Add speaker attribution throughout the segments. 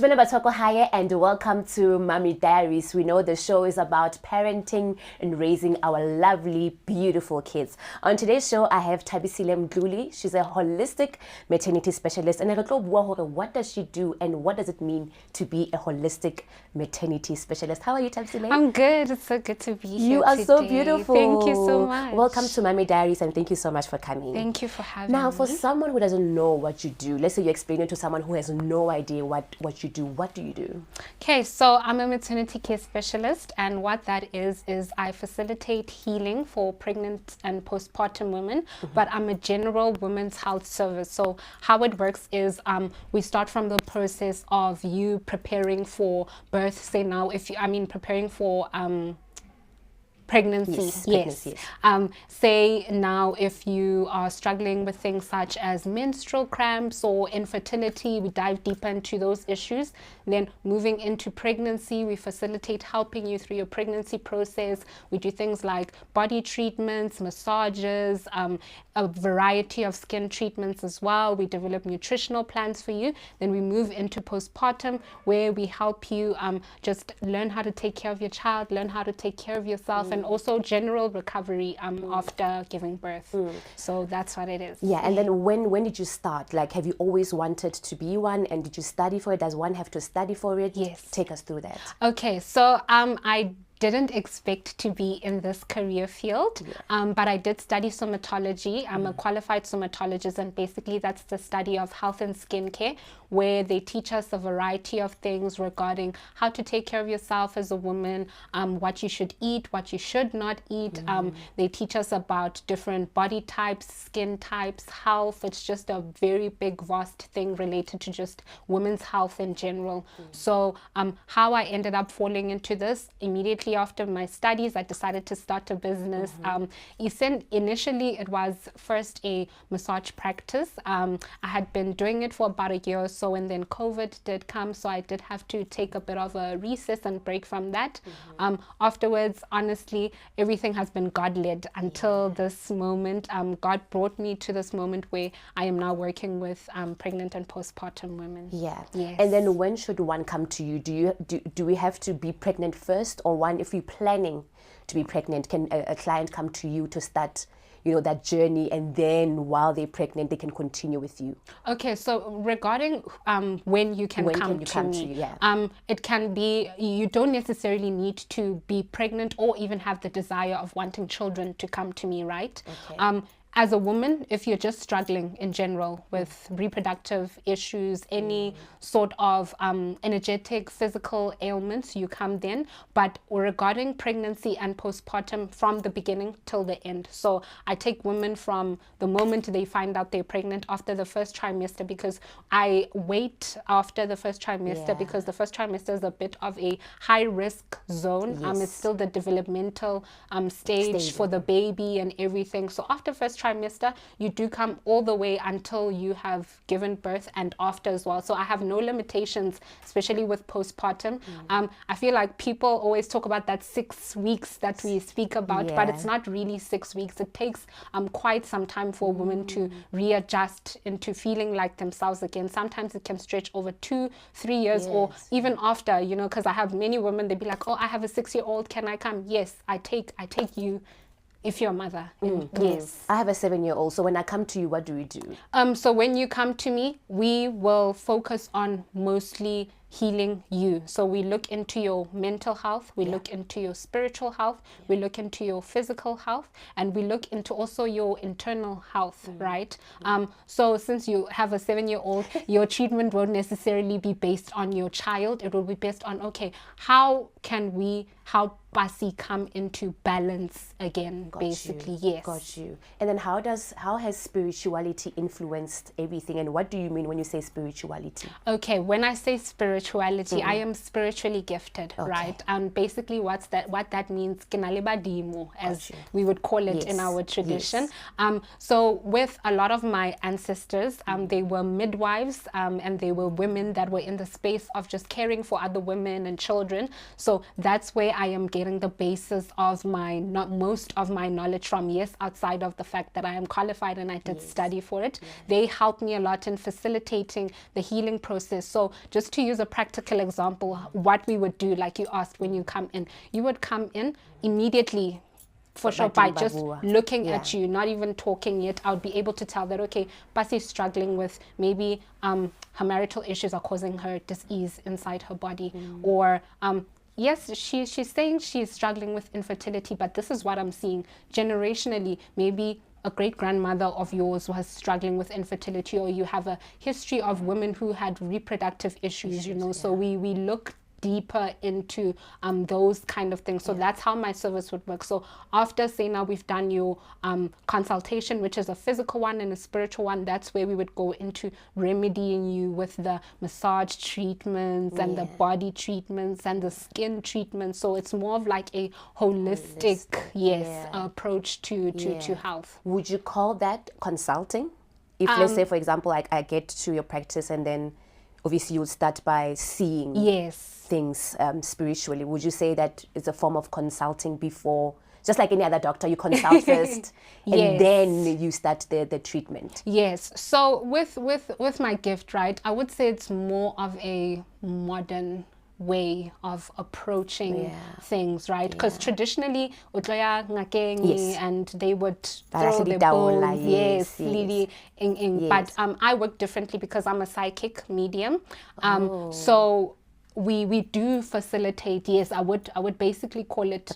Speaker 1: Hi, and welcome to Mommy Diaries. We know the show is about parenting and raising our lovely, beautiful kids. On today's show, I have Thabisile Mdluli. She's a holistic maternity specialist. And what does she do and what does it mean to be a holistic maternity specialist? How are you, Thabisile?
Speaker 2: I'm good. It's so good to be here.
Speaker 1: You are
Speaker 2: today.
Speaker 1: so beautiful.
Speaker 2: Thank you so much.
Speaker 1: Welcome to Mommy Diaries, and thank you so much for coming.
Speaker 2: Thank you for having
Speaker 1: Now,
Speaker 2: me.
Speaker 1: for someone who doesn't know what you do, let's say you explain it to someone who has no idea what you do. What do you do?
Speaker 2: Okay, so I'm a maternity care specialist, and what that is I facilitate healing for pregnant and postpartum women, but I'm a general women's health service. So how it works is we start from the process of you preparing for birth. Say now, preparing for pregnancy. Yes. Say now if you are struggling with things such as menstrual cramps or infertility, we dive deeper into those issues. Then moving into pregnancy, we facilitate helping you through your pregnancy process. We do things like body treatments, massages, a variety of skin treatments as well. We develop nutritional plans for you. Then we move into postpartum, where we help you just learn how to take care of your child, learn how to take care of yourself, and also general recovery after giving birth. So that's what it is.
Speaker 1: Yeah, and then when did you start? Like, have you always wanted to be one, and did you study for it? Does one have to study for it?
Speaker 2: Yes.
Speaker 1: Take us through that.
Speaker 2: Okay, so I didn't expect to be in this career field, but I did study somatology. I'm a qualified somatologist, and basically that's the study of health and skincare, where they teach us a variety of things regarding how to take care of yourself as a woman, what you should eat, what you should not eat. They teach us about different body types, skin types, health. It's just a very big, vast thing related to just women's health in general. So how I ended up falling into this, immediately after my studies, I decided to start a business. Initially, it was first a massage practice. I had been doing it for about a year or so, and then COVID did come, so I did have to take a bit of a recess and break from that. Afterwards, honestly, everything has been God-led until this moment. God brought me to this moment where I am now working with pregnant and postpartum women.
Speaker 1: Yeah.
Speaker 2: Yes.
Speaker 1: And then when should one come to you? Do we have to be pregnant first, or if you're planning to be pregnant, can a client come to you to start that journey, and then while they're pregnant they can continue with you?
Speaker 2: Okay, so regarding when you can come to me, it can be, you don't necessarily need to be pregnant or even have the desire of wanting children to come to me, right? Okay. As a woman, if you're just struggling in general with reproductive issues, any sort of energetic, physical ailments, you come then. But regarding pregnancy and postpartum, from the beginning till the end. So I take women from the moment they find out they're pregnant after the first trimester, because I wait after the first trimester because the first trimester is a bit of a high risk zone. It's still the developmental stage for the baby and everything. So after first trimester, you do come all the way until you have given birth, and after as well. So I have no limitations, especially with postpartum. I feel like people always talk about that 6 weeks that we speak about, but it's not really 6 weeks. It takes quite some time for a woman to readjust into feeling like themselves again. Sometimes it can stretch over 2-3 years, or even after, because I have many women, they'd be like, oh, I have a 6-year-old, can I come? Yes, I take you if you're a mother. Yes.
Speaker 1: I have a 7-year-old, so when I come to you, what do we do?
Speaker 2: So when you come to me, we will focus on mostly healing you. So we look into your mental health, we look into your spiritual health, we look into your physical health, and we look into also your internal health, right? So since you have a 7-year-old, your treatment won't necessarily be based on your child. It will be based on, okay, how can we help Pasi come into balance again, basically. Yes.
Speaker 1: Got you. And then how has spirituality influenced everything, and what do you mean when you say spirituality?
Speaker 2: Okay, when I say spirituality, I am spiritually gifted, right? And basically what that means, as we would call it in our tradition. So with a lot of my ancestors, they were midwives, and they were women that were in the space of just caring for other women and children. So that's where I am getting the basis of most of my knowledge from. Yes, outside of the fact that I am qualified and I did study for it, they helped me a lot in facilitating the healing process. So just to use a practical example, what we would do, like you asked, when you come in, you would come in immediately, for sure, by just looking at you, not even talking yet, I would be able to tell that, okay, Pasi is struggling with maybe her marital issues are causing her dis-ease inside her body, or yes, she's saying she's struggling with infertility, but this is what I'm seeing generationally. Maybe a great-grandmother of yours was struggling with infertility, or you have a history of women who had reproductive issues, you know, so we look deeper into those kind of things. So that's how my service would work. So after, say, now we've done your consultation, which is a physical one and a spiritual one, that's where we would go into remedying you with the massage treatments and the body treatments and the skin treatments. So it's more of like a holistic approach to health.
Speaker 1: Would you call that consulting? If let's say, for example, like I get to your practice and then obviously you'll start by seeing things spiritually. Would you say that it's a form of consulting before, just like any other doctor, you consult first and then you start the treatment?
Speaker 2: Yes. So with my gift, right, I would say it's more of a modern way of approaching things, right? Because traditionally and they would throw the bones, but I work differently because I'm a psychic medium. So we do facilitate, I would basically call it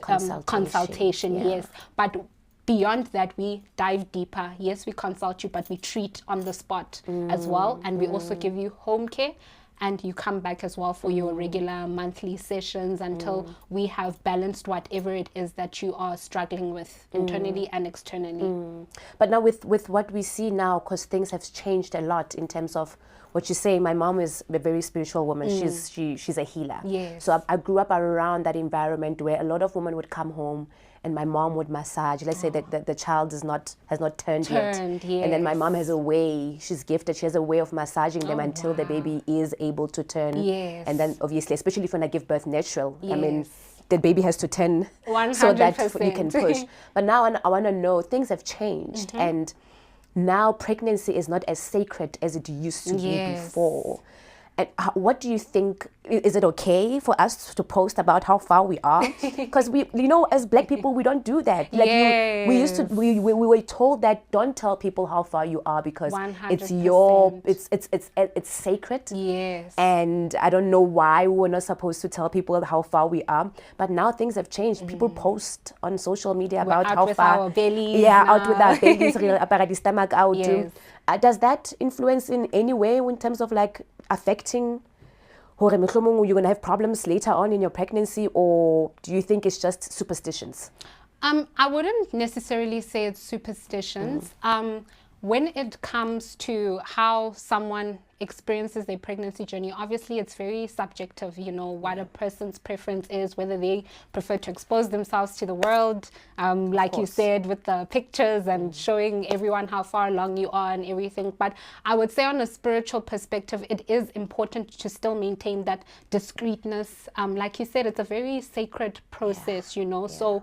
Speaker 2: consultation, yes. But beyond that, we dive deeper. Yes, we consult you, but we treat on the spot as well. And we also give you home care. And you come back as well for your regular monthly sessions until we have balanced whatever it is that you are struggling with internally and externally.
Speaker 1: But now with what we see now, because things have changed a lot in terms of what you say, my mom is a very spiritual woman. She's a healer.
Speaker 2: Yes.
Speaker 1: So I grew up around that environment where a lot of women would come home and my mom would massage. Let's say that the child has not turned yet. And then my mom has a way, she's gifted, she has a way of massaging them until the baby is able to turn.
Speaker 2: Yes.
Speaker 1: And then obviously, especially when I give birth natural, I mean, the baby has to turn
Speaker 2: 100%.
Speaker 1: So that you can push. But now I want to know, things have changed and now pregnancy is not as sacred as it used to be before. And what do you think, is it okay for us to post about how far we are? Because we, you know, as Black people, we don't do that. Like we were told that don't tell people how far you are because
Speaker 2: 100%.
Speaker 1: it's sacred.
Speaker 2: Yes.
Speaker 1: And I don't know why we're not supposed to tell people how far we are. But now things have changed. People post on social media about how far.
Speaker 2: Our bellies
Speaker 1: out with our bellies, the stomach out. Does that influence in any way in terms of like affecting you're going to have problems later on in your pregnancy, or do you think it's just superstitions?
Speaker 2: I wouldn't necessarily say it's superstitions. When it comes to how someone experiences their pregnancy journey, obviously it's very subjective, you know, what a person's preference is, whether they prefer to expose themselves to the world, like you said, with the pictures and showing everyone how far along you are and everything. But I would say on a spiritual perspective, it is important to still maintain that discreetness. Like you said, it's a very sacred process, you know, so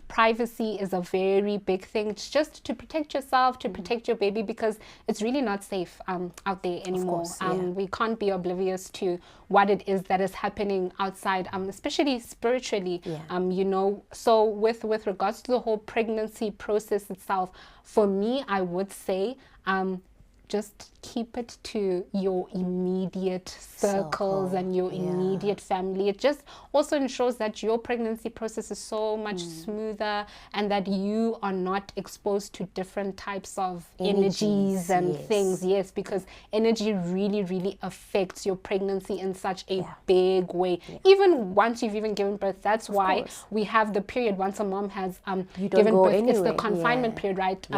Speaker 2: privacy is a very big thing. It's just to protect yourself, to protect your baby, because it's really not safe out there anymore. We can't be oblivious to what it is that is happening outside, especially spiritually, you know. So with regards to the whole pregnancy process itself, for me, I would say just keep it to your immediate circles and your immediate family. It just also ensures that your pregnancy process is so much smoother and that you are not exposed to different types of energies and things. Yes, because energy really, really affects your pregnancy in such a big way. Even once you've even given birth, that's why we have the period once a mom has given birth. Anyway. It's the confinement period, right?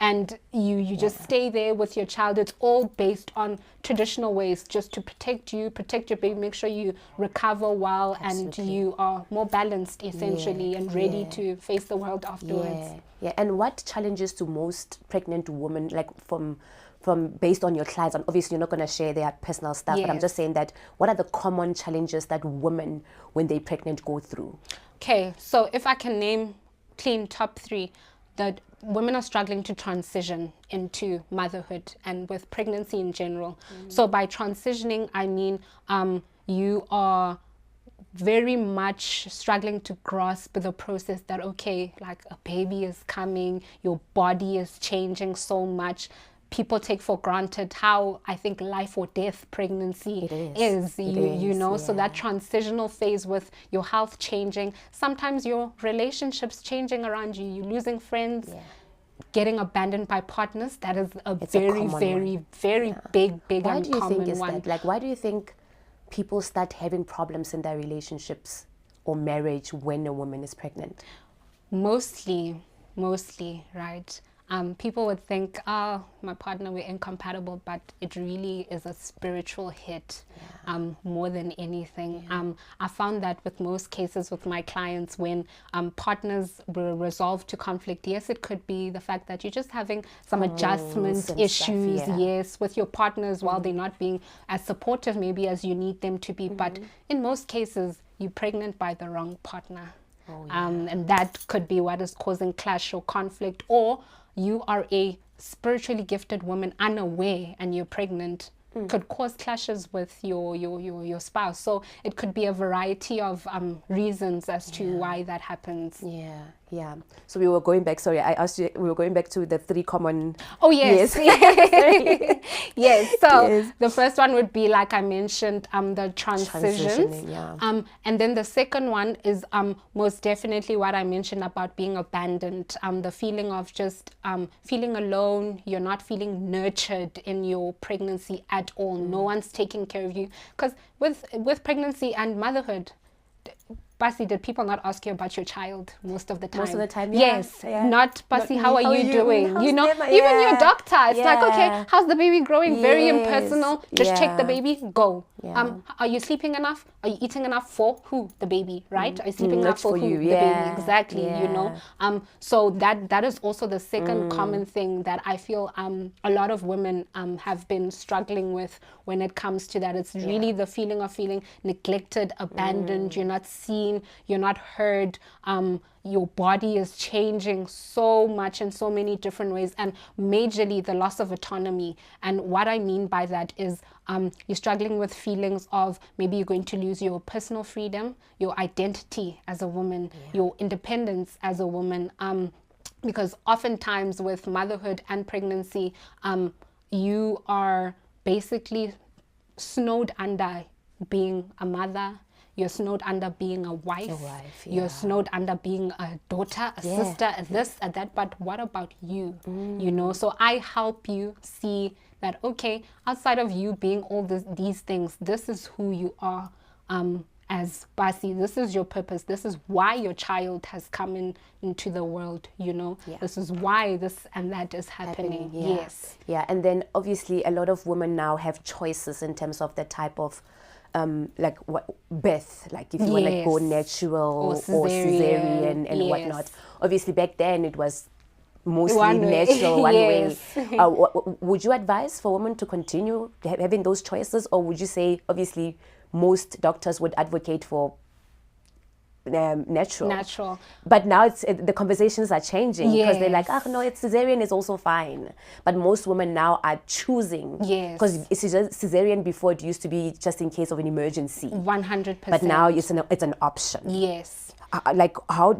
Speaker 2: And you just stay there with your child. It's all based on traditional ways just to protect you, protect your baby, make sure you recover well and you are more balanced essentially and ready to face the world afterwards.
Speaker 1: And what challenges do most pregnant women, like from based on your clients, and obviously you're not going to share their personal stuff, but I'm just saying that what are the common challenges that women when they're pregnant go through?
Speaker 2: Okay, so if I can name clean top 3, that women are struggling to transition into motherhood and with pregnancy in general. So by transitioning, I mean you are very much struggling to grasp the process that, okay, like a baby is coming, your body is changing so much. People take for granted how, I think, life or death pregnancy is. You know, so that transitional phase with your health changing, sometimes your relationships changing around you, you're losing friends, getting abandoned by partners. That is it's very, very big
Speaker 1: why
Speaker 2: and
Speaker 1: do you
Speaker 2: common
Speaker 1: think is
Speaker 2: one.
Speaker 1: that? Like, why do you think people start having problems in their relationships or marriage when a woman is pregnant?
Speaker 2: Mostly, right? People would think, oh, my partner, we're incompatible, but it really is a spiritual hit more than anything. I found that with most cases with my clients, when partners will resolve to conflict, yes, it could be the fact that you're just having some adjustment issues, yes, with your partners while they're not being as supportive maybe as you need them to be. But in most cases, you're pregnant by the wrong partner. And that could be what is causing clash or conflict, or you are a spiritually gifted woman unaware and you're pregnant. Could cause clashes with your spouse. So it could be a variety of reasons as to why that happens.
Speaker 1: Yeah. So we were going back, sorry, I asked you, we were going back to the three common...
Speaker 2: Oh, yes. Yes. So the first one would be, like I mentioned, the transitions. And then the second one is most definitely what I mentioned about being abandoned. The feeling of just feeling alone. You're not feeling nurtured in your pregnancy at all. No one's taking care of you. Because with pregnancy and motherhood, Pasi, did people not ask you about your child most of the time?
Speaker 1: Most of the time,
Speaker 2: yes. Not, Pasi, how are you doing? You know, even your doctor, it's like, okay, how's the baby growing? Very impersonal. Just check the baby, go. Are you sleeping enough? Are you eting enough for who? The baby, right? Are you sleeping enough for who? The baby, exactly, you know. So that is also the second common thing that I feel a lot of women have been struggling with when it comes to that. It's really the feeling of feeling neglected, abandoned, you're not seen, you're not heard, your body is changing so much in so many different ways, and majorly the loss of autonomy. And what I mean by that is you're struggling with feelings of maybe you're going to lose your personal freedom, your identity as a woman, your independence as a woman, because oftentimes with motherhood and pregnancy, you are basically snowed under being a mother. You're snowed under being a wife. You're snowed under being a daughter, a sister, a this, a that. But what about you? You know, so I help you see that, okay, outside of you being all these things, this is who you are as Pasi. This is your purpose. This is why your child has come into the world, you know. This is why this and that is happening.
Speaker 1: Yeah, and then obviously a lot of women now have choices in terms of the type of like what birth, like if you want to go natural or cesarean and whatnot. Obviously back then it was mostly natural one way. Would you advise for women to continue having those choices, or would you say obviously most doctors would advocate for natural? But now it's the conversations are changing because they're like, oh no, it's cesarean is also fine. But most women now are choosing, because cesarean before it used to be just in case of an emergency.
Speaker 2: 100%.
Speaker 1: But now it's an option. Like how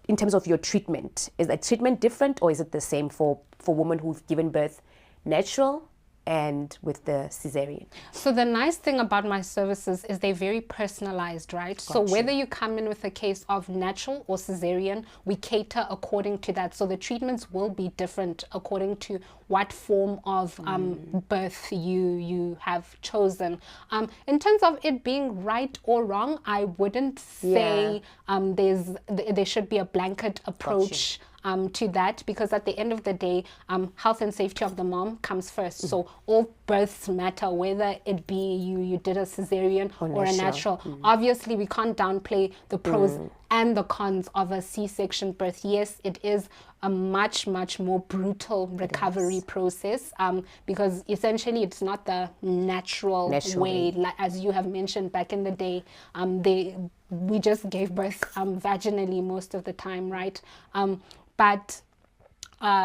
Speaker 1: in terms of your treatment, is the treatment different, or is it the same for women who've given birth natural and with the cesarean?
Speaker 2: So the nice thing about my services is they're very personalized, right? So whether you come in with a case of natural or cesarean, we cater according to that. So the treatments will be different according to what form of birth you have chosen. In terms of it being right or wrong, I wouldn't say there should be a blanket approach to that, because at the end of the day, health and safety of the mom comes first. So all births matter, whether it be you did a cesarean or a natural. Obviously, we can't downplay the pros and the cons of a C-section birth. Yes, it is a much more brutal recovery process, because essentially it's not the natural way, like, as you have mentioned back in the day. We just gave birth vaginally most of the time, right? But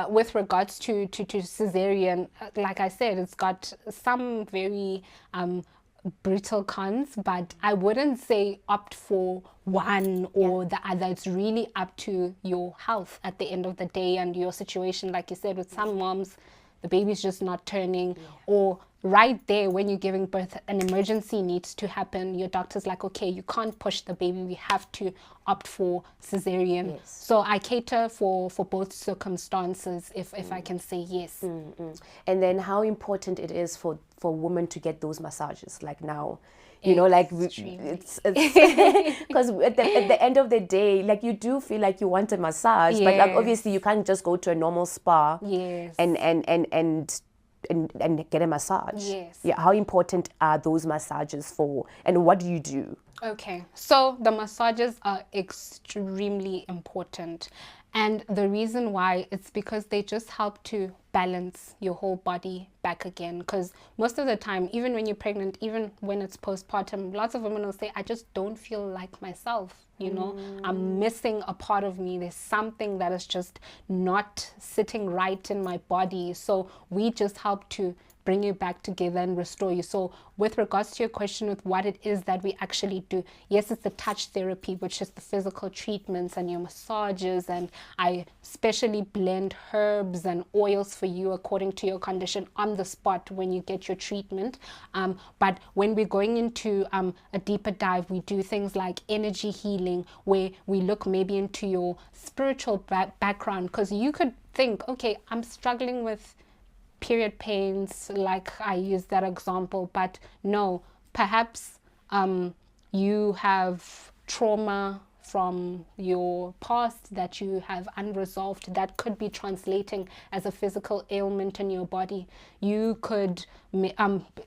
Speaker 2: with regards to cesarean, like I said, it's got some very brutal cons, but I wouldn't say opt for one or the other. It's really up to your health at the end of the day and your situation. Like you said, with some moms, the baby's just not turning, or right there when you're giving birth, an emergency needs to happen. Your doctor's like, okay, you can't push the baby, we have to opt for cesarean. So I cater for both circumstances, if I can say yes.
Speaker 1: And then how important it is for women to get those massages, like now, you know, like it's because at the end of the day, like you do feel like you want a massage, but like obviously you can't just go to a normal spa and get a massage. Yeah, how important are those massages for, and what do you do?
Speaker 2: Okay, so the massages are extremely important, and the reason why, it's because they just help to balance your whole body back again. Because most of the time, even when you're pregnant, even when it's postpartum, lots of women will say, I just don't feel like myself, you know, I'm missing a part of me, there's something that is just not sitting right in my body. So we just help to bring you back together and restore you. So with regards to your question with what it is that we actually do, yes, it's the touch therapy, which is the physical treatments and your massages, and I specially blend herbs and oils for you according to your condition on the spot when you get your treatment. But when we're going into a deeper dive, we do things like energy healing, where we look maybe into your spiritual background, because you could think, okay, I'm struggling with period pains, like I use that example, but no, perhaps you have trauma from your past that you have unresolved that could be translating as a physical ailment in your body. You could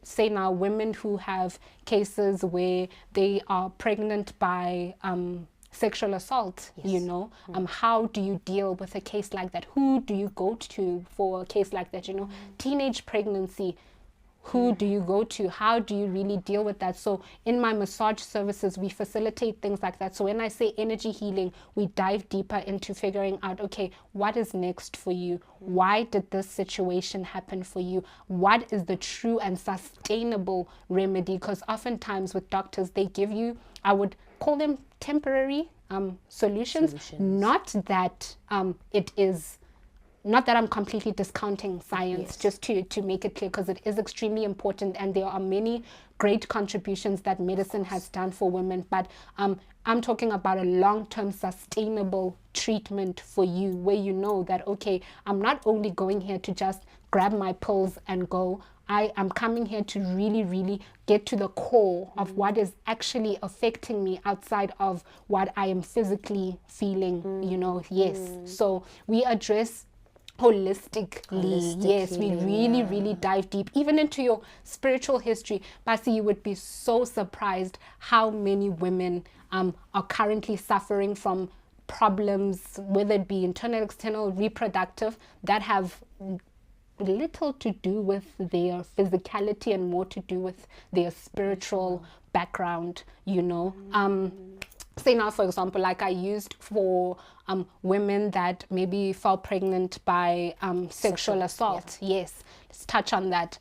Speaker 2: say now women who have cases where they are pregnant by sexual assault, you know, how do you deal with a case like that? Who do you go to for a case like that? You know, teenage pregnancy, who do you go to? How do you really deal with that? So in my massage services, we facilitate things like that. So when I say energy healing, we dive deeper into figuring out, okay, what is next for you? Why did this situation happen for you? What is the true and sustainable remedy? Because oftentimes with doctors, they give you, I would call them temporary solutions. Not that it is, not that I'm completely discounting science, just to make it clear, because it is extremely important, and there are many great contributions that medicine has done for women, but I'm talking about a long-term sustainable treatment for you, where you know that, okay, I'm not only going here to just grab my pills and go, I am coming here to really, really get to the core of what is actually affecting me outside of what I am physically feeling, you know. So we address holistically. Yes, we really, really dive deep, even into your spiritual history. Pasi, you would be so surprised how many women are currently suffering from problems, whether it be internal, external, reproductive, that have little to do with their physicality and more to do with their spiritual background, you know. Say now, for example, like I used for women that maybe fell pregnant by sexual assault. Yes, let's touch on that.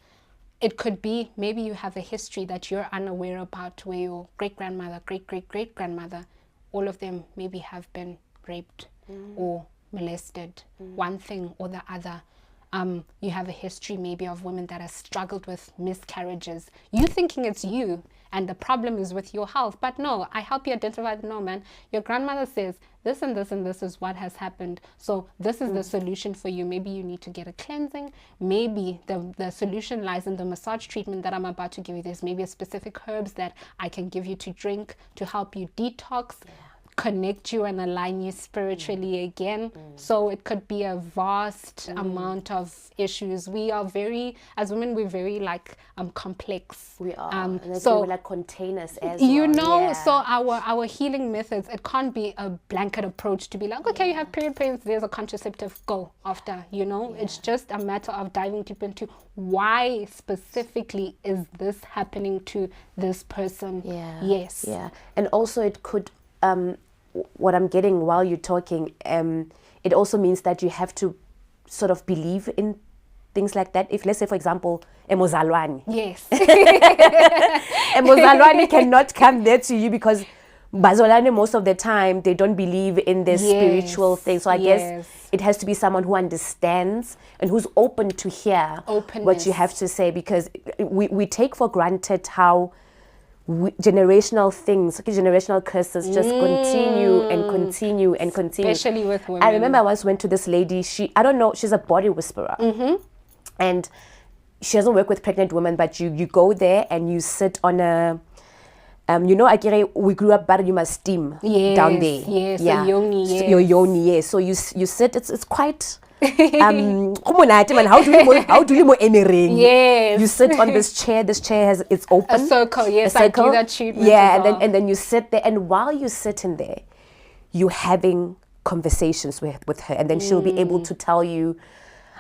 Speaker 2: It could be maybe you have a history that you're unaware about, where your great-grandmother, great-great-great-grandmother, all of them maybe have been raped or molested, one thing or the other. You have a history maybe of women that have struggled with miscarriages. You thinking it's you and the problem is with your health, but no, I help you identify that, no man, your grandmother says this and this and this is what has happened, so this is the solution for you. Maybe you need to get a cleansing. Maybe the solution lies in the massage treatment that I'm about to give you. There's maybe a specific herbs that I can give you to drink to help you detox, connect you and align you spiritually again. So it could be a vast amount of issues. We are very, as women, we're very like complex.
Speaker 1: We are. And so we like containers as
Speaker 2: you
Speaker 1: well.
Speaker 2: know, so our healing methods, it can't be a blanket approach to be like, okay, you have period pains, there's a contraceptive, go after, you know. It's just a matter of diving deep into why specifically is this happening to this person. Yes.
Speaker 1: And also it could what I'm getting while you're talking, it also means that you have to sort of believe in things like that. If, let's say, for example, emozalwane.
Speaker 2: Yes.
Speaker 1: Emozalwane cannot come there to you because bazolwane, most of the time, they don't believe in this spiritual thing. So I guess it has to be someone who understands and who's open to hear what you have to say, because we take for granted how generational things, generational curses just continue and continue and continue.
Speaker 2: Especially with women.
Speaker 1: I remember I once went to this lady, I don't know, she's a body whisperer. And she doesn't work with pregnant women, but you go there and you sit on a, you know, we grew up, but you must steam down there.
Speaker 2: Yes, yeah.
Speaker 1: Your yoni, yes. So you sit, it's quite... how do you
Speaker 2: Yes.
Speaker 1: You sit on this chair it's open,
Speaker 2: a circle. Yes,
Speaker 1: a circle.
Speaker 2: I do that treatment
Speaker 1: and then you sit there, and while you're sitting there, you're having conversations with her, and then she'll be able to tell you,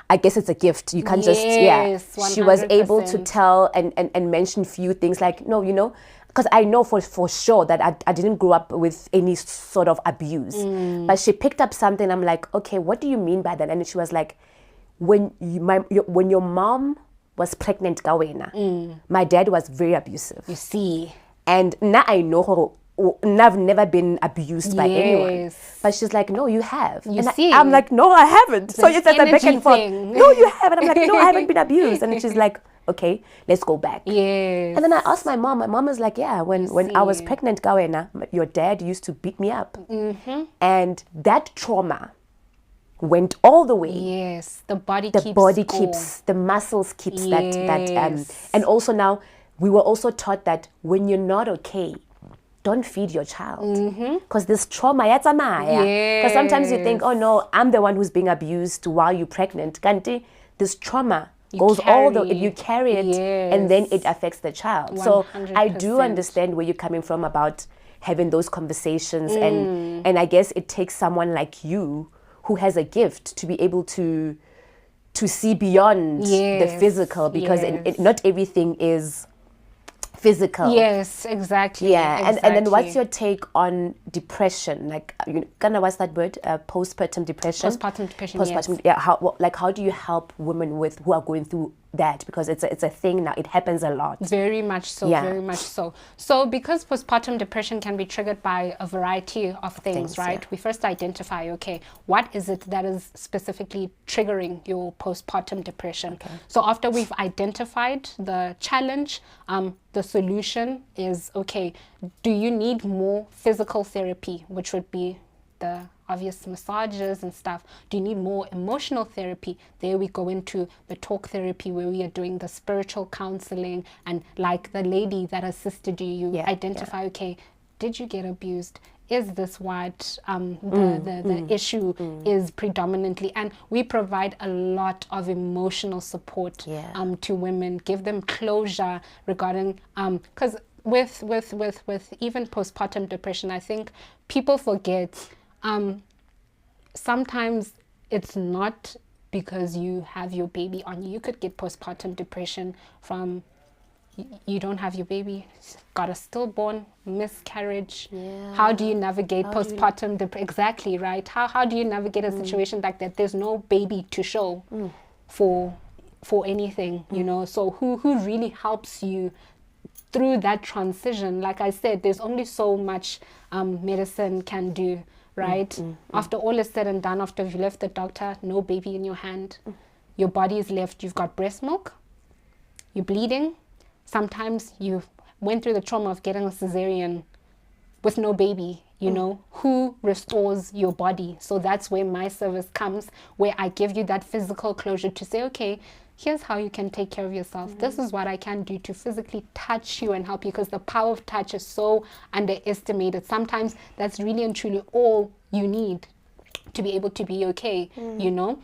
Speaker 1: I guess it's a gift, you can't just
Speaker 2: 100%.
Speaker 1: She was able to tell and mention few things like, no, you know, because I know for sure that I didn't grow up with any sort of abuse. But she picked up something. I'm like, okay, what do you mean by that? And she was like, when your mom was pregnant, my dad was very abusive.
Speaker 2: You see.
Speaker 1: And now I know her. And I've never been abused by anyone. But she's like, no, you have. I'm like, no, I haven't. So it's like a back and forth. No, you haven't. I'm like, no, I haven't been abused. And she's like, okay, let's go back.
Speaker 2: Yes.
Speaker 1: And then I asked my mom is like, yeah, when I was pregnant, your dad used to beat me up. And that trauma went all the way.
Speaker 2: Yes, the body
Speaker 1: keeps, the muscles keeps that. And also now, we were also taught that when you're not okay, don't feed your child. Because this trauma, because sometimes you think, oh no, I'm the one who's being abused while you're pregnant. Kanti, this trauma you carry it, and then it affects the child. 100%. So I do understand where you're coming from about having those conversations, and I guess it takes someone like you who has a gift to be able to see beyond the physical, because not everything is physical.
Speaker 2: Yes, exactly.
Speaker 1: Yeah, and then what's your take on depression? Like, what's that word? Postpartum depression.
Speaker 2: Postpartum depression.
Speaker 1: Postpartum. Yeah. How do you help women who are going through that? Because it's a thing now. It happens a lot.
Speaker 2: Very much so. Yeah. Very much so. So because postpartum depression can be triggered by a variety of things, right? We first identify, okay, what is it that is specifically triggering your postpartum depression? Okay. So after we've identified the challenge, the solution is, okay, do you need more physical therapy, which would be the obvious massages and stuff? Do you need more emotional therapy? There we go into the talk therapy, where we are doing the spiritual counseling, and like the lady that assisted you, identify, okay, did you get abused? Is this what the issue is predominantly? And we provide a lot of emotional support to women, give them closure regarding, because with even postpartum depression, I think people forget, sometimes it's not because you have your baby on you. You could get postpartum depression from you don't have your baby, got a stillborn, miscarriage. How do you navigate postpartum depression? Exactly, right? How do you navigate a situation like that? There's no baby to show for anything, you know. So who really helps you through that transition? Like I said, there's only so much medicine can do, right? After all is said and done, after you left the doctor, no baby in your hand, your body is left, you've got breast milk, you're bleeding. Sometimes you went through the trauma of getting a cesarean with no baby, you know. Who restores your body? So that's where my service comes, where I give you that physical closure to say, okay, here's how you can take care of yourself. This is what I can do to physically touch you and help you, because the power of touch is so underestimated. Sometimes that's really and truly all you need to be able to be okay, you know.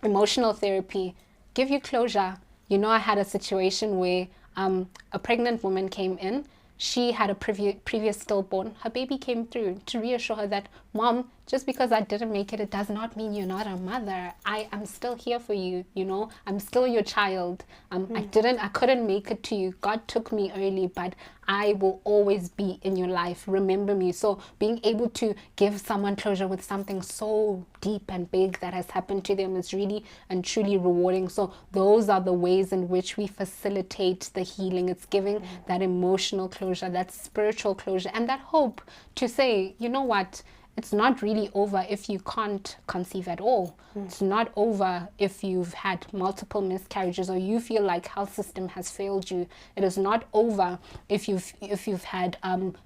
Speaker 2: Emotional therapy, give you closure. You know, I had a situation where a pregnant woman came in. She had a previous stillborn. Her baby came through to reassure her that, Mom, just because I didn't make it, it does not mean you're not a mother. I am still here for you, you know. I'm still your child. I couldn't make it to you. God took me early, but I will always be in your life. Remember me. So being able to give someone closure with something so deep and big that has happened to them is really and truly rewarding. So those are the ways in which we facilitate the healing. It's giving that emotional closure, that spiritual closure, and that hope to say, you know what, it's not really over if you can't conceive at all. It's not over if you've had multiple miscarriages or you feel like health system has failed you. It is not over if you've had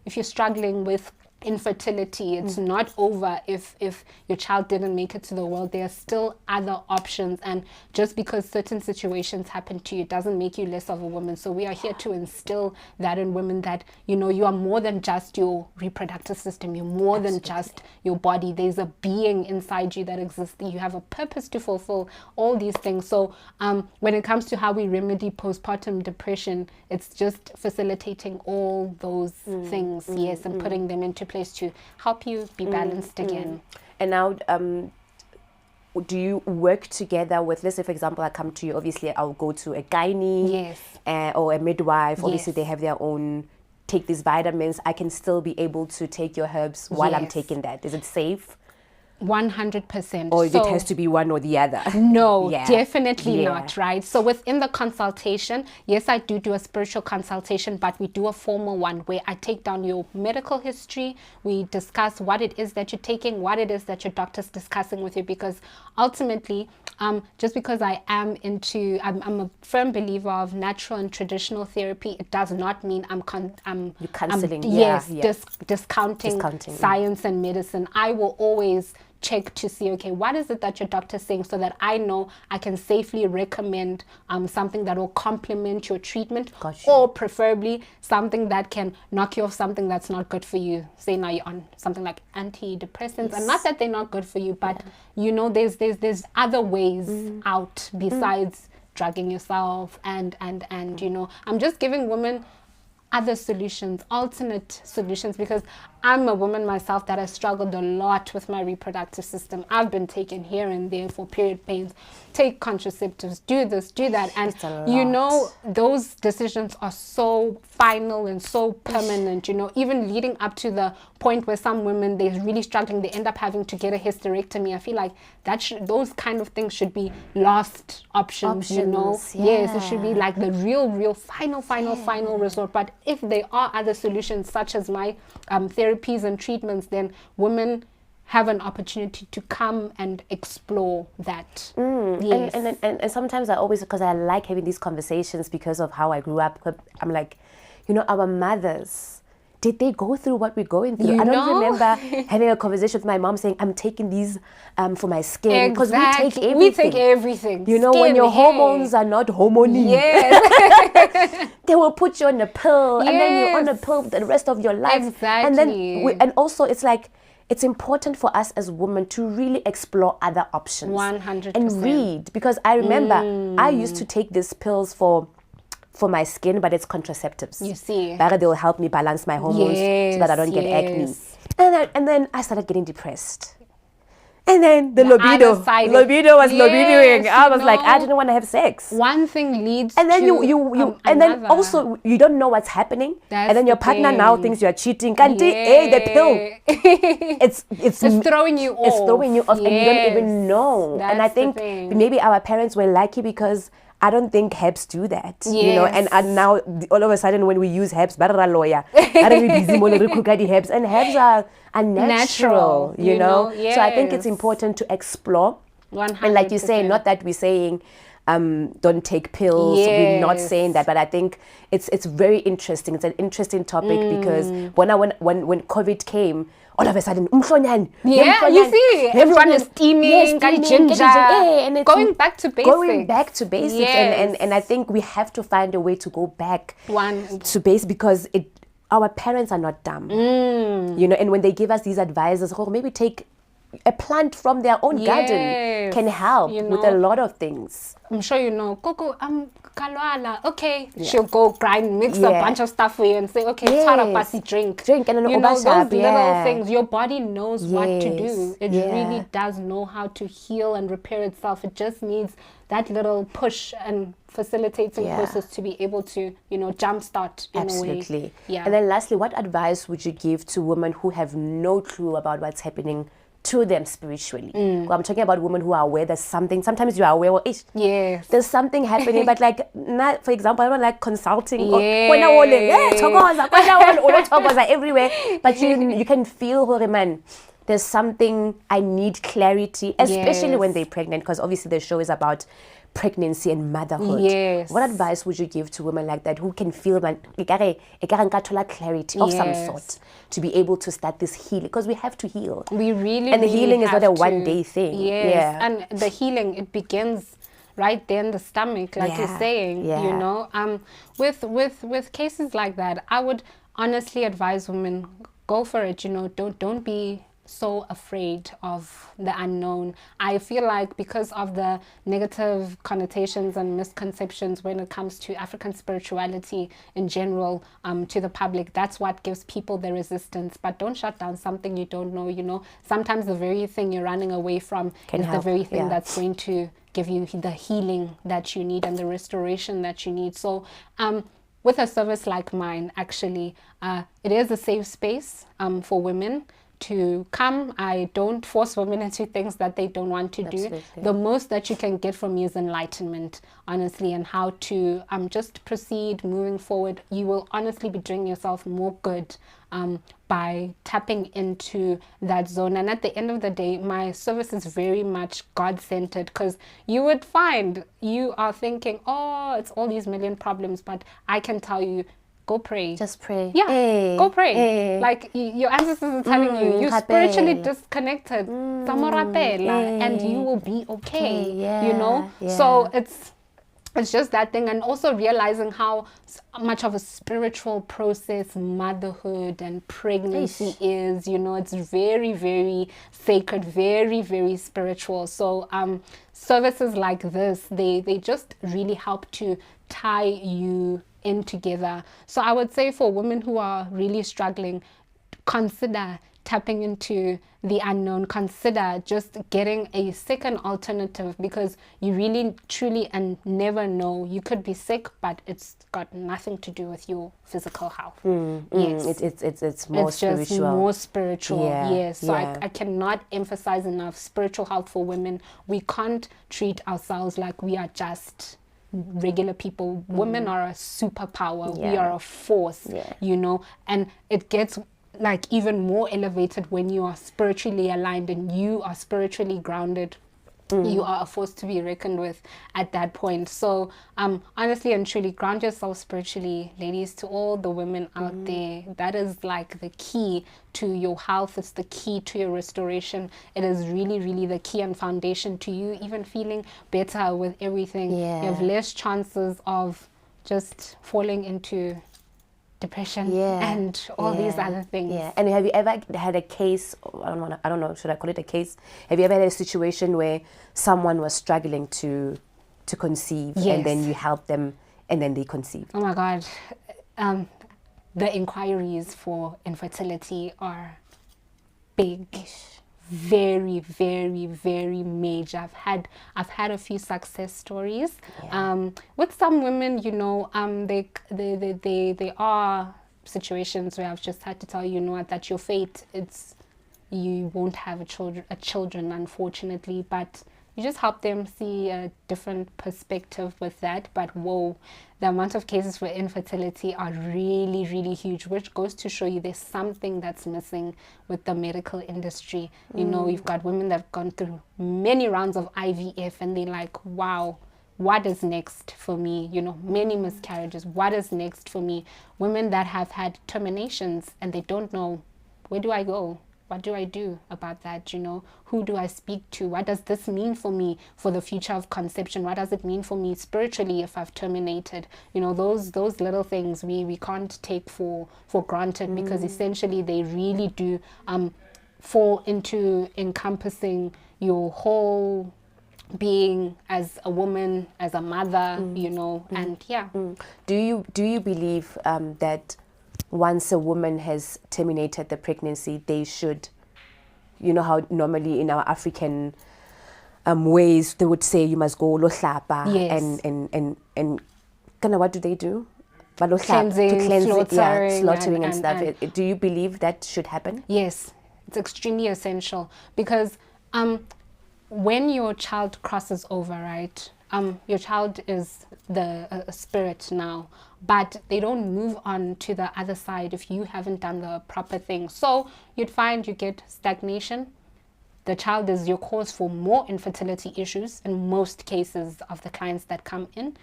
Speaker 2: if you're struggling with infertility. It's not over if your child didn't make it to the world. There are still other options, and just because certain situations happen to you doesn't make you less of a woman. So we are here to instill that in women, that you know, you are more than just your reproductive system. You're more than just your body. There's a being inside you that exists. You have a purpose to fulfill, all these things. So when it comes to how we remedy postpartum depression, it's just facilitating all those things, yes, and putting them into place to help you be balanced again.
Speaker 1: And now, do you work together with, let's say for example, I come to you, obviously I'll go to a gynae,
Speaker 2: yes,
Speaker 1: or a midwife, obviously
Speaker 2: yes,
Speaker 1: they have their own, take these vitamins. I can still be able to take your herbs while I'm
Speaker 2: yes,
Speaker 1: taking that. Is it safe?
Speaker 2: 100%.
Speaker 1: Or it has to be one or the other?
Speaker 2: No, definitely not, right? So within the consultation, yes, I do a spiritual consultation, but we do a formal one where I take down your medical history. We discuss what it is that you're taking, what it is that your doctor's discussing with you, because ultimately, just because I'm a firm believer of natural and traditional therapy, it does not mean I'm
Speaker 1: counseling.
Speaker 2: Discounting science and medicine. I will always check to see, okay, what is it that your doctor's saying, so that I know I can safely recommend something that will complement your treatment, or preferably something that can knock you off something that's not good for you. Say now you're on something like antidepressants, and not that they're not good for you, but you know, there's other ways out besides drugging yourself, and you know, I'm just giving women other solutions, alternate solutions, because I'm a woman myself that has struggled a lot with my reproductive system. I've been taken here and there for period pains, take contraceptives, do this, do that, and you know, those decisions are so final and so permanent, you know, even leading up to the point where some women, they're really struggling, they end up having to get a hysterectomy. I feel like those kind of things should be last options, you know. Yes, it should be like the real final resort. But if there are other solutions, such as my therapies and treatments, then women have an opportunity to come and explore that.
Speaker 1: Yes. And sometimes I always, because I like having these conversations because of how I grew up, I'm like, you know, our mothers, did they go through what we're going through? I don't remember having a conversation with my mom saying, I'm taking these for my skin. Because we take everything.
Speaker 2: We take everything.
Speaker 1: You know, when your hormones are not hormonal, they will put you on a pill, and then you're on a pill the rest of your life.
Speaker 2: Exactly.
Speaker 1: And also it's like, it's important for us as women to really explore other options.
Speaker 2: 100%.
Speaker 1: And read. Because I remember I used to take these pills for my skin, but it's contraceptives.
Speaker 2: You see.
Speaker 1: But they'll help me balance my hormones so that I don't get acne. And then I started getting depressed. And then the libido was libidoing. I was like, I didn't want to have sex.
Speaker 2: One thing leads
Speaker 1: and then
Speaker 2: to
Speaker 1: you and then also you don't know what's happening. And then your partner now thinks you're cheating. Can't the pill. It's
Speaker 2: throwing you off.
Speaker 1: It's throwing you off, and you don't even know. And I think maybe our parents were lucky, because I don't think herbs do that, you know. And now all of a sudden when we use herbs, lawyer, herbs, and herbs are natural, you know. So I think it's important to explore.
Speaker 2: 100%.
Speaker 1: And like you say, not that we're saying don't take pills. We're not saying that, but I think it's very interesting. It's an interesting topic because when COVID came, all of a sudden, you
Speaker 2: see, everyone is steaming, ginger, and going back to basics.
Speaker 1: And I think we have to find a way to go back to basics, because our parents are not dumb, you know. And when they give us these advices, maybe take a plant from their own garden can help with a lot of things.
Speaker 2: I'm sure you know, Coco, kalwala. Okay, she'll go grind, mix a bunch of stuff for you and say, okay, Tara, Pasi, drink.
Speaker 1: And then
Speaker 2: you know, those little things. Your body knows what to do. It really does know how to heal and repair itself. It just needs that little push and facilitating process to be able to, you know, jumpstart in a way.
Speaker 1: Absolutely. And then lastly, what advice would you give to women who have no clue about what's happening to them spiritually? Well, I'm talking about women who are aware there's something. Sometimes you are aware, well, there's something happening, but like, not, for example, I don't like consulting. Everywhere, but you can feel, man, there's something, I need clarity, especially when they're pregnant, because obviously the show is about pregnancy and motherhood. What advice would you give to women like that who can feel like clarity of some sort to be able to start this healing? Because we have to heal.
Speaker 2: We really,
Speaker 1: and the healing is not a one-day thing.
Speaker 2: And the healing, it begins right there in the stomach, like you're saying. You know, with cases like that, I would honestly advise women, go for it. You know, don't be so afraid of the unknown. I feel like because of the negative connotations and misconceptions when it comes to African spirituality in general, to the public, that's what gives people the resistance. But don't shut down something you don't know. You know, sometimes the very thing you're running away from is the very thing that's going to give you the healing that you need and the restoration that you need. So with a service like mine, actually, it is a safe space for women to come. I don't force women into things that they don't want to do. The most that you can get from me is enlightenment, honestly, and how to just proceed moving forward. You will honestly be doing yourself more good by tapping into that zone. And at the end of the day, my service is very much God-centered, because you would find you are thinking, oh, it's all these million problems, but I can tell you, go pray.
Speaker 1: Just pray.
Speaker 2: Go pray. Like your ancestors are telling you, you're spiritually disconnected. And you will be okay. You know? So it's just that thing. And also realizing how much of a spiritual process motherhood and pregnancy is. You know, it's very, very sacred, very, very spiritual. So services like this, they just really help to tie you in together. So I would say for women who are really struggling, consider tapping into the unknown. Consider just getting a second alternative, because you really, truly, and never know. You could be sick, but it's got nothing to do with your physical health.
Speaker 1: It's more spiritual.
Speaker 2: Just more spiritual. So I cannot emphasize enough spiritual health for women. We can't treat ourselves like we are just regular people. Women are a superpower. We are a force, you know, and it gets like even more elevated when you are spiritually aligned and you are spiritually grounded. You are a force to be reckoned with at that point. So honestly and truly, ground yourself spiritually, ladies. To all the women out there, that is like the key to your health. It's the key to your restoration. It is really, really the key and foundation to you even feeling better with everything. You have less chances of just falling into depression and all these other things.
Speaker 1: And have you ever had a case, I don't know, should I call it a case? Have you ever had a situation where someone was struggling to conceive and then you helped them and then they conceived?
Speaker 2: Oh my God. The inquiries for infertility are big. Very, very, very major. I've had a few success stories with some women. You know, they are situations where I've just had to tell you know that your fate, you won't have children, unfortunately, but you just help them see a different perspective with that. But whoa, the amount of cases for infertility are really, really huge, which goes to show you there's something that's missing with the medical industry. You know, you've got women that have gone through many rounds of IVF and they're like, wow, what is next for me? You know, many miscarriages. What is next for me? Women that have had terminations and they don't know, where do I go? What do I do about that? You know, who do I speak to? What does this mean for me for the future of conception? What does it mean for me spiritually if I've terminated? You know, those little things we can't take for granted, because essentially they really do fall into encompassing your whole being as a woman, as a mother, you know, and yeah.
Speaker 1: Do you believe that once a woman has terminated the pregnancy, they should, you know how normally in our African ways they would say you must go lo hlapa,
Speaker 2: Yes.
Speaker 1: and kind of what do they do?
Speaker 2: Cleansing,
Speaker 1: slaughtering and stuff. Do you believe that should happen?
Speaker 2: Yes, it's extremely essential because when your child crosses over, right? Your child is the spirit now, but they don't move on to the other side if you haven't done the proper thing. So you'd find you get stagnation. The child is your cause for more infertility issues in most cases of the clients that come in.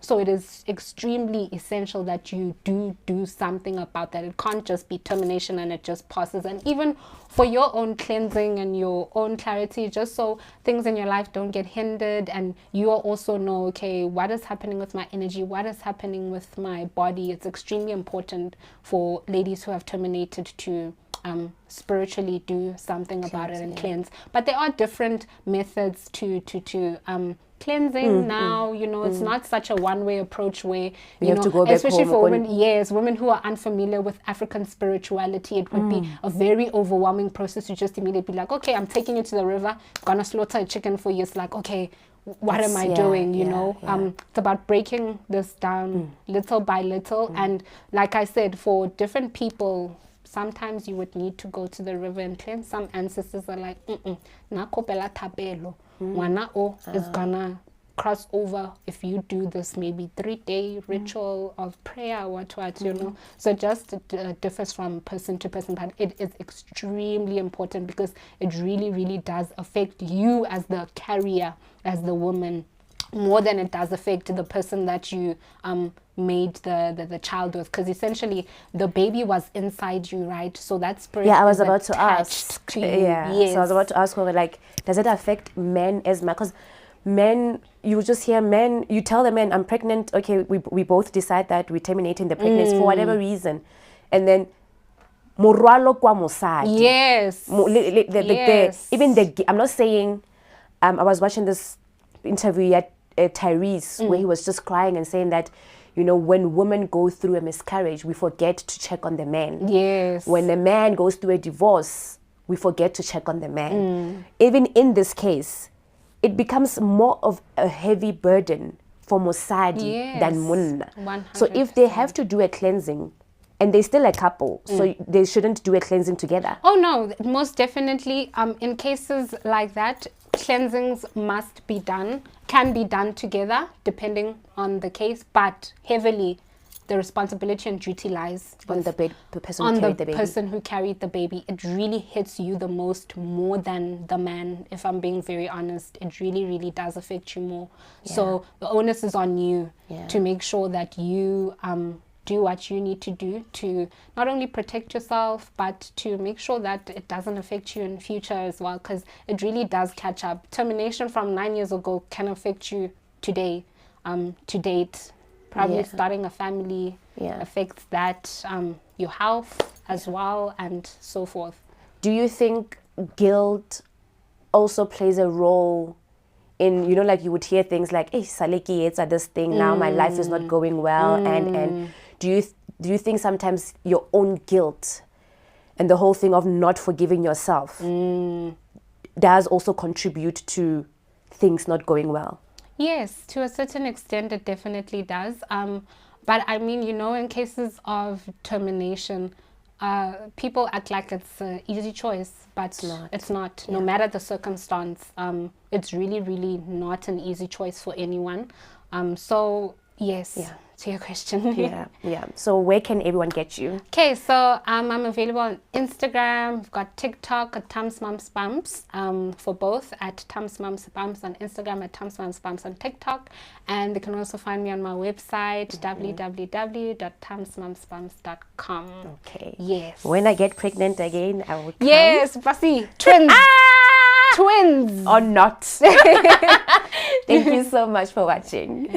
Speaker 2: So it is extremely essential that you do something about that. It can't just be termination and it just passes. And even for your own cleansing and your own clarity, just so things in your life don't get hindered, and you also know, okay, what is happening with my energy? What is happening with my body? It's extremely important for ladies who have terminated to spiritually do something about it and cleanse. But there are different methods to cleansing now. You know, it's not such a one-way approach where you
Speaker 1: have
Speaker 2: know,
Speaker 1: to go back
Speaker 2: especially
Speaker 1: home
Speaker 2: for women. Yes, women who are unfamiliar with African spirituality, it would be a very overwhelming process to just immediately be like, okay, I'm taking you to the river, gonna slaughter a chicken for you. It's like, okay, what am I doing? You know, it's about breaking this down little by little. And like I said, for different people, sometimes you would need to go to the river and cleanse. Some ancestors are like, na kopela Thabelo. Wana o is gonna cross over if you do this maybe 3-day ritual of prayer or what, you know. So it just differs from person to person, but it is extremely important because it really, really does affect you as the carrier, as the woman, more than it does affect the person that you made the child with, because essentially the baby was inside you, right? So that spirit
Speaker 1: I was about to ask
Speaker 2: to you.
Speaker 1: Yes. So I was about to ask her, like, does it affect men as much? Because men, you just hear men, you tell the men, I'm pregnant, okay, we both decide that we're terminating the pregnancy for whatever reason, and then morwalo kwa mosadi.
Speaker 2: Yes.
Speaker 1: I'm not saying, I was watching this interview at Diaries where he was just crying and saying that, you know, when women go through a miscarriage, we forget to check on the man.
Speaker 2: Yes.
Speaker 1: When a man goes through a divorce, we forget to check on the man. Even in this case, it becomes more of a heavy burden for Mosadi than Munna.
Speaker 2: 100%.
Speaker 1: So if they have to do a cleansing, and they're still a couple, so they shouldn't do a cleansing together.
Speaker 2: Oh no, most definitely. In cases like that, cleansings must be done, can be done together depending on the case, but heavily the responsibility and duty lies
Speaker 1: on the person
Speaker 2: who carried the baby. It really hits you the most, more than the man, if I'm being very honest. It really, really does affect you more. So the onus is on you to make sure that you do what you need to do to not only protect yourself, but to make sure that it doesn't affect you in future as well, because it really does catch up. Termination from 9 years ago can affect you today, to date. Probably starting a family affects that, your health as well, and so forth.
Speaker 1: Do you think guilt also plays a role in, you know, like you would hear things like, hey, Saleki, it's this thing now, my life is not going well, and do you think sometimes your own guilt and the whole thing of not forgiving yourself does also contribute to things not going well?
Speaker 2: Yes, to a certain extent it definitely does. But I mean, you know, in cases of termination, people act like it's an easy choice, but it's not. No matter the circumstance, it's really, really not an easy choice for anyone. So yes, to your question.
Speaker 1: So where can everyone get you?
Speaker 2: Okay, so I'm available on Instagram. We've got TikTok at Tums Mums Bumps, for both, at Tums Mums Bumps on Instagram, at Tums Mums Bumps on TikTok. And they can also find me on my website, www.tumsmumsbumps.com.
Speaker 1: Okay.
Speaker 2: Yes.
Speaker 1: When I get pregnant again, I will come.
Speaker 2: Yes, Pasi, twins. Twins.
Speaker 1: Or not. Thank you so much for watching.